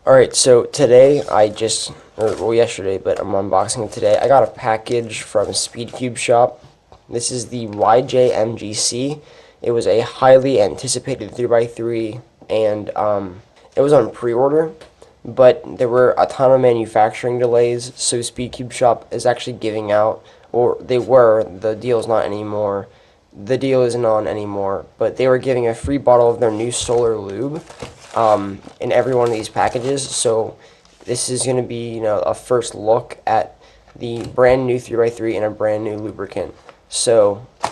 Alright, so today yesterday, but I'm unboxing it today. I got a package from Speedcube Shop. This is the YJ MGC. It was a highly anticipated 3x3, and it was on pre-order, but there were a ton of manufacturing delays, so Speedcube Shop is actually giving out, or they were, the deal's not anymore. The deal isn't on anymore, but they were giving a free bottle of their new solar lube in every one of these packages. So this is going to be, a first look at the brand new 3x3 and a brand new lubricant. So a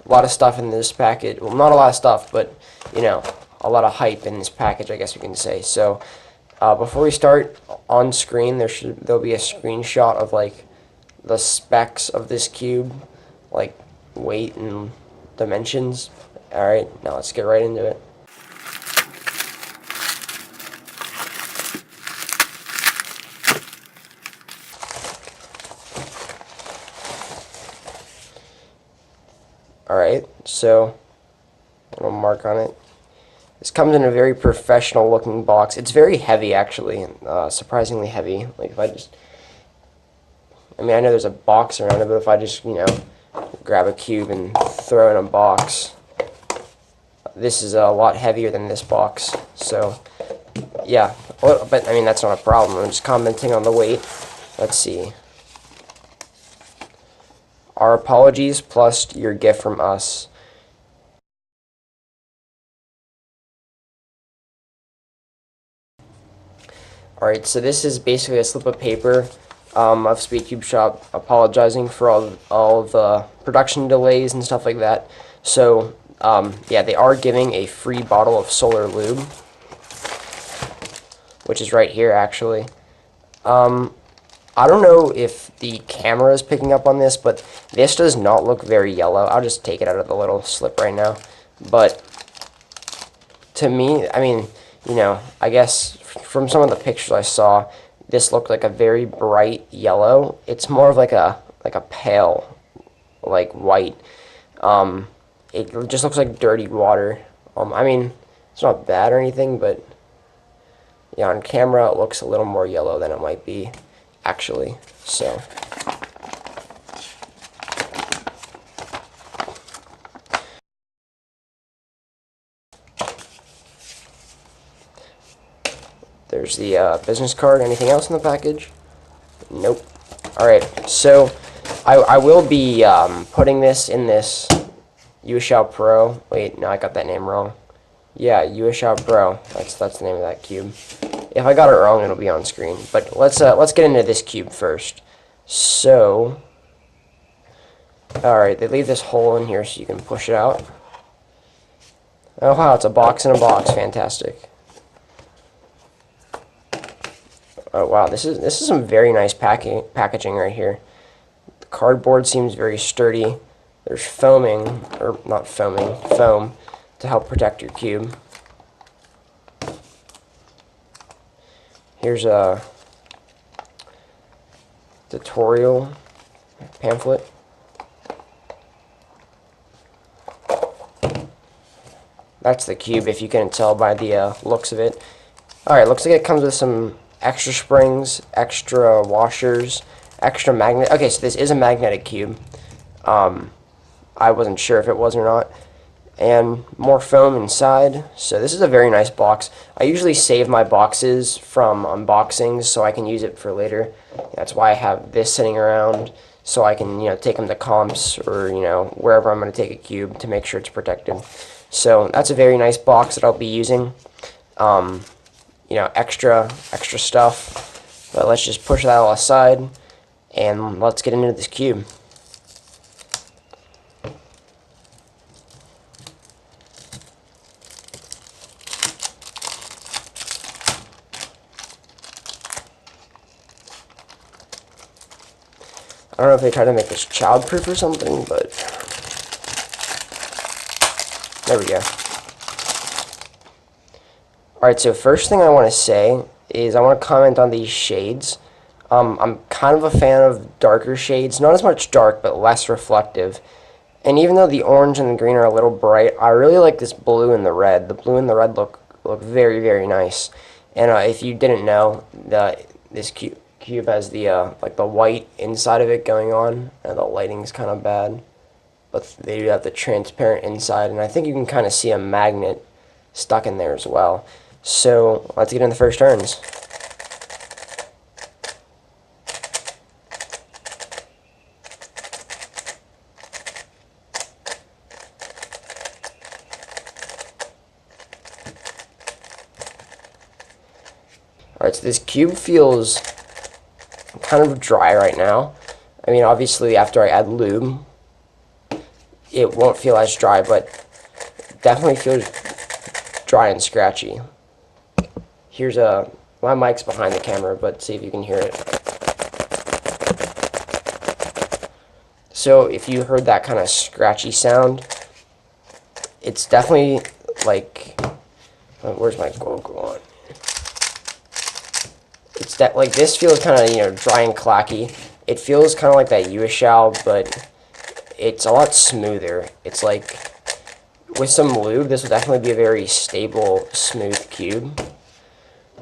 lot of stuff in this package. Well, not a lot of stuff, but a lot of hype in this package, I guess you can say. So before we start, on screen there'll be a screenshot of like the specs of this cube, like weight and dimensions. Alright, now let's get right into it. Alright, so a little mark on it. This comes in a very professional looking box. It's very heavy, actually, surprisingly heavy. Like, I know there's a box around it, but if I just, grab a cube and throw it in a box, this is a lot heavier than this box. So yeah, but that's not a problem. I'm just commenting on the weight. Let's see. Our apologies plus your gift from us. Alright, so this is basically a slip of paper of Speedcube Shop apologizing for all the production delays and stuff like that. So yeah, they are giving a free bottle of solar lube, which is right here actually. I don't know if the camera is picking up on this, but this does not look very yellow. I'll just take it out of the little slip right now. But to me, I guess from some of the pictures I saw, this looked like a very bright yellow. It's more of like a pale, like white. It just looks like dirty water. It's not bad or anything, but yeah, on camera it looks a little more yellow than it might be actually. So there's the business card. Anything else in the package? Nope. Alright, so I will be putting this in this USHOW Pro. Wait, no, I got that name wrong. Yeah, USHOW Pro. That's the name of that cube. If I got it wrong, it'll be on screen. But let's get into this cube first. So, alright, they leave this hole in here so you can push it out. Oh wow, it's a box in a box. Fantastic. Oh wow, this is some very nice packaging right here. The cardboard seems very sturdy. There's foam to help protect your cube. Here's a tutorial pamphlet. That's the cube, if you couldn't tell by the looks of it. Alright, looks like it comes with some extra springs, extra washers, extra magnet. Okay, so this is a magnetic cube. I wasn't sure if it was or not. And more foam inside. So this is a very nice box. I usually save my boxes from unboxings so I can use it for later. That's why I have this sitting around, so I can take them to comps or wherever I'm going to take a cube to make sure it's protected. So that's a very nice box that I'll be using. Extra stuff. But let's just push that all aside and let's get into this cube. I don't know if they try to make this child-proof or something, but there we go. Alright, so first thing I want to say is I want to comment on these shades. I'm kind of a fan of darker shades, not as much dark, but less reflective. And even though the orange and the green are a little bright, I really like this blue and the red. The blue and the red look very, very nice. And if you didn't know, this cube has the like the white inside of it going on, and the lighting's kind of bad. But they do have the transparent inside, and I think you can kind of see a magnet stuck in there as well. So let's get in the first turns. Alright, so this cube feels kind of dry right now. I mean, obviously after I add lube, it won't feel as dry, but definitely feels dry and scratchy. Here's my mic's behind the camera, but see if you can hear it. So if you heard that kind of scratchy sound, it's definitely like, where's my GoPro on? It's that, like, this feels kind of, you know, dry and clacky. It feels kind of like that USHL, but it's a lot smoother. It's like, with some lube, this will definitely be a very stable, smooth cube.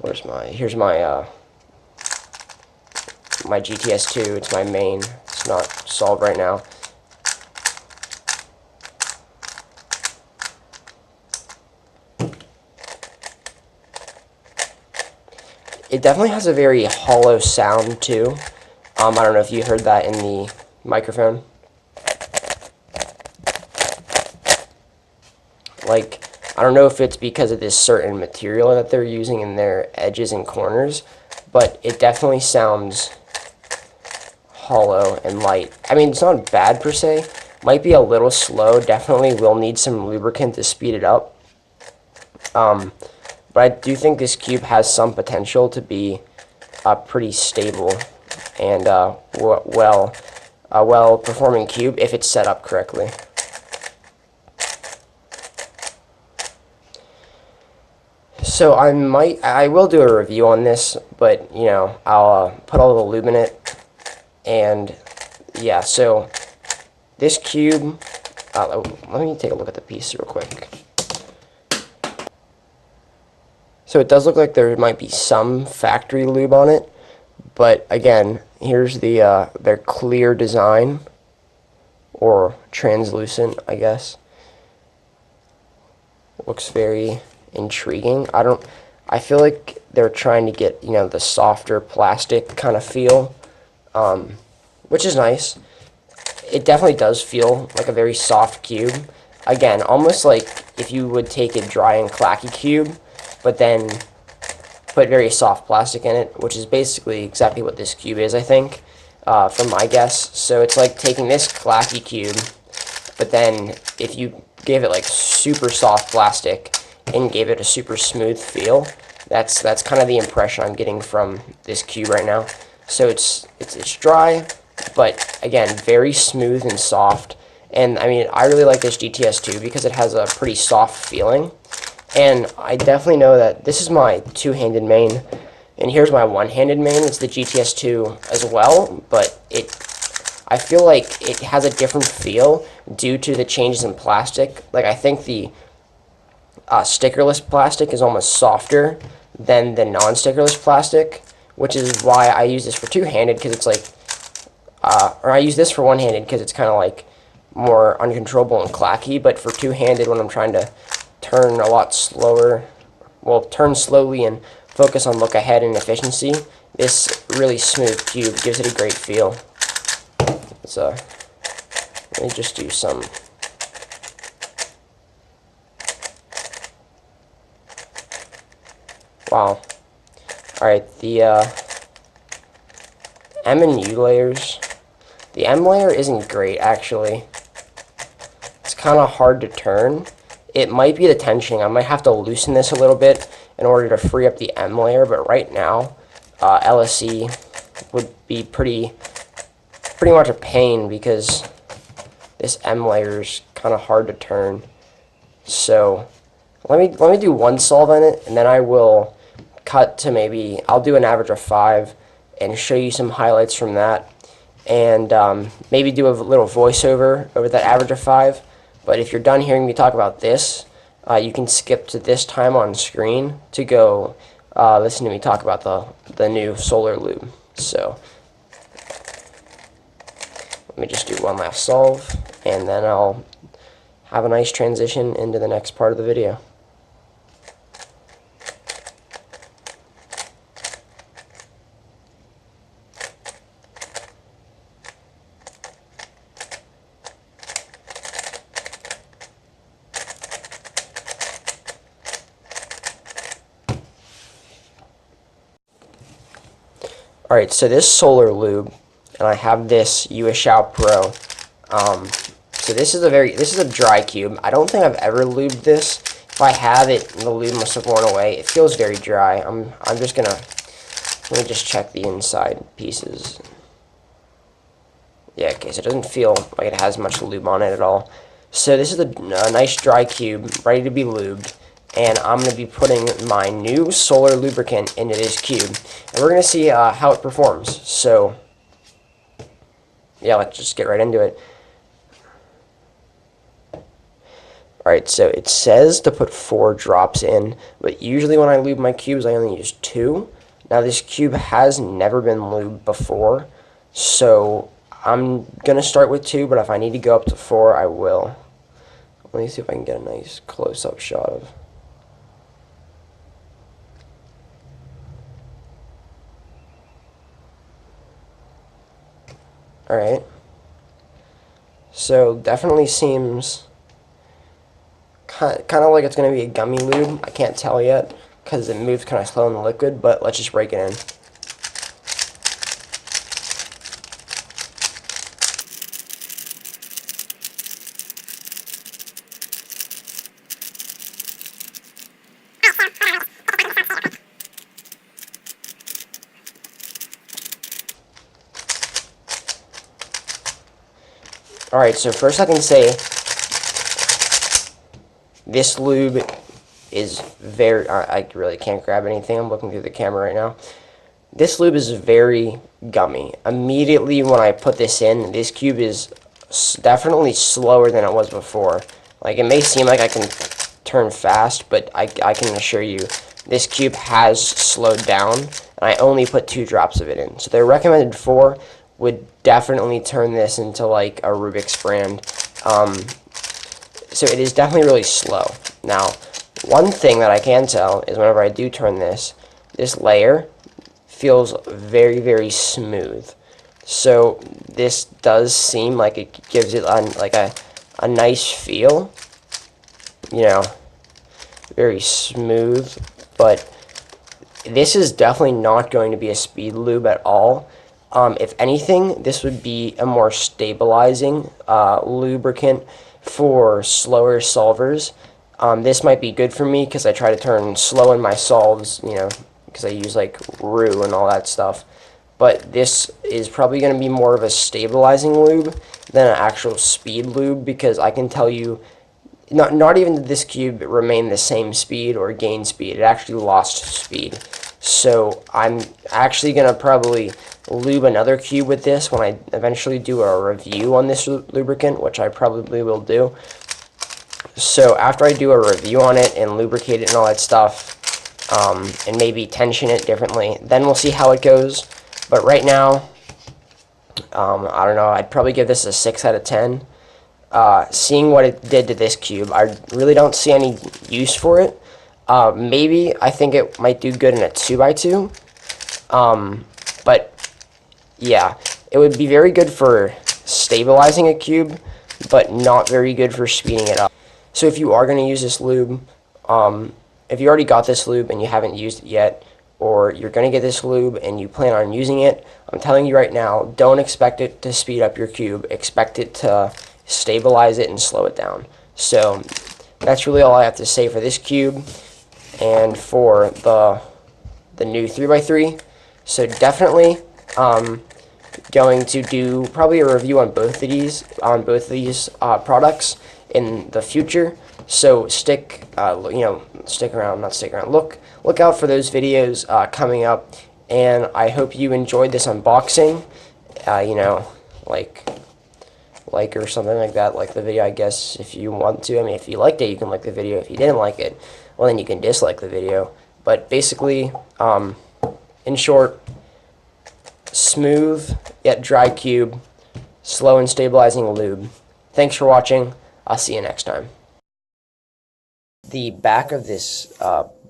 Here's my my GTS2. It's my main. It's not solved right now. It definitely has a very hollow sound too. I don't know if you heard that in the microphone. Like, I don't know if it's because of this certain material that they're using in their edges and corners, but it definitely sounds hollow and light. I mean, it's not bad per se. Might be a little slow. Definitely will need some lubricant to speed it up. But I do think this cube has some potential to be pretty stable and well performing cube if it's set up correctly. So I will do a review on this, but you know, I'll put all the lube in it, and yeah. So this cube, let me take a look at the piece real quick. So it does look like there might be some factory lube on it, but again, here's the their clear design, or translucent, I guess. Looks very intriguing. I feel like they're trying to get, you know, the softer plastic kind of feel, which is nice. It definitely does feel like a very soft cube. Again, almost like if you would take a dry and clacky cube, but then put very soft plastic in it, which is basically exactly what this cube is, I think, from my guess. So it's like taking this clacky cube, but then if you gave it like super soft plastic and gave it a super smooth feel, that's kind of the impression I'm getting from this cube right now. So it's dry, but again, very smooth and soft. And I mean, I really like this GTS2 because it has a pretty soft feeling. And I definitely know that this is my two-handed main, and here's my one-handed main. It's the GTS2 as well, but I feel like it has a different feel due to the changes in plastic. Like, I think the stickerless plastic is almost softer than the non-stickerless plastic, which is why I use this for two-handed, because it's like, or I use this for one-handed because it's kind of like more uncontrollable and clacky, but for two-handed when I'm trying to turn a lot slower, well, turn slowly and focus on look ahead and efficiency, this really smooth cube gives it a great feel. So let me just do some. Wow. Alright, the M and U layers. The M layer isn't great, actually. It's kind of hard to turn. It might be the tensioning. I might have to loosen this a little bit in order to free up the M layer, but right now, LSE would be pretty much a pain because this M layer is kind of hard to turn. So let me do one solve on it, and then I will cut to maybe, I'll do an average of 5 and show you some highlights from that, and maybe do a little voiceover over that average of 5. But if you're done hearing me talk about this, you can skip to this time on screen to go listen to me talk about the new Solar Lube. So let me just do one last solve, and then I'll have a nice transition into the next part of the video. Alright, so this Solar Lube, and I have this USHOW Pro. So this is a dry cube. I don't think I've ever lubed this. If I have, the lube must have worn away. It feels very dry. I'm just gonna, let me just check the inside pieces. Yeah, okay, so it doesn't feel like it has much lube on it at all. So this is a nice dry cube, ready to be lubed. And I'm going to be putting my new solar lubricant into this cube. And we're going to see how it performs. So, yeah, let's just get right into it. Alright, so it says to put 4 drops in, but usually when I lube my cubes, I only use 2. Now, this cube has never been lubed before, so I'm going to start with 2, but if I need to go up to 4, I will. Let me see if I can get a nice close-up shot of. Alright, so definitely seems kind of like it's going to be a gummy lube. I can't tell yet because it moves kind of slow in the liquid, but let's just break it in. Alright, so first I can say this lube is very, I really can't grab anything, I'm looking through the camera right now. This lube is very gummy. Immediately when I put this in, this cube is definitely slower than it was before. Like, it may seem like I can turn fast, but I can assure you this cube has slowed down, and I only put 2 drops of it in. So their recommended 4 would definitely turn this into like a Rubik's brand. So it is definitely really slow. Now, one thing that I can tell is whenever I do turn this layer feels very, very smooth. So this does seem like it gives it like a nice feel, you know, very smooth. But this is definitely not going to be a speed lube at all. If anything, this would be a more stabilizing lubricant for slower solvers. This might be good for me because I try to turn slow in my solves, you know, because I use like roux and all that stuff. But this is probably going to be more of a stabilizing lube than an actual speed lube, because I can tell you, not even did this cube remain the same speed or gain speed, it actually lost speed. So I'm actually going to probably lube another cube with this when I eventually do a review on this lubricant, which I probably will do. So after I do a review on it and lubricate it and all that stuff, and maybe tension it differently, then we'll see how it goes. But right now, I don't know, I'd probably give this a 6 out of 10. Seeing what it did to this cube, I really don't see any use for it. Maybe I think it might do good in a 2x2. But yeah, it would be very good for stabilizing a cube, but not very good for speeding it up. So if you are going to use this lube, if you already got this lube and you haven't used it yet, or you're going to get this lube and you plan on using it, I'm telling you right now, don't expect it to speed up your cube. Expect it to stabilize it and slow it down. So that's really all I have to say for this cube and for the new 3x3. So definitely going to do probably a review on both of these products in the future. So stick around, look out for those videos coming up, and I hope you enjoyed this unboxing. Like or something like that, like the video, I guess, if you want to. I mean, if you liked it, you can like the video. If you didn't like it, well, then you can dislike the video. But basically, in short, smooth yet dry cube, slow and stabilizing lube. Thanks for watching. I'll see you next time. The back of this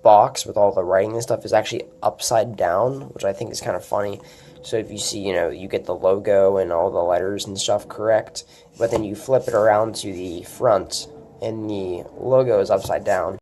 box with all the writing and stuff is actually upside down, which I think is kind of funny. So if you see, you get the logo and all the letters and stuff correct, but then you flip it around to the front and the logo is upside down.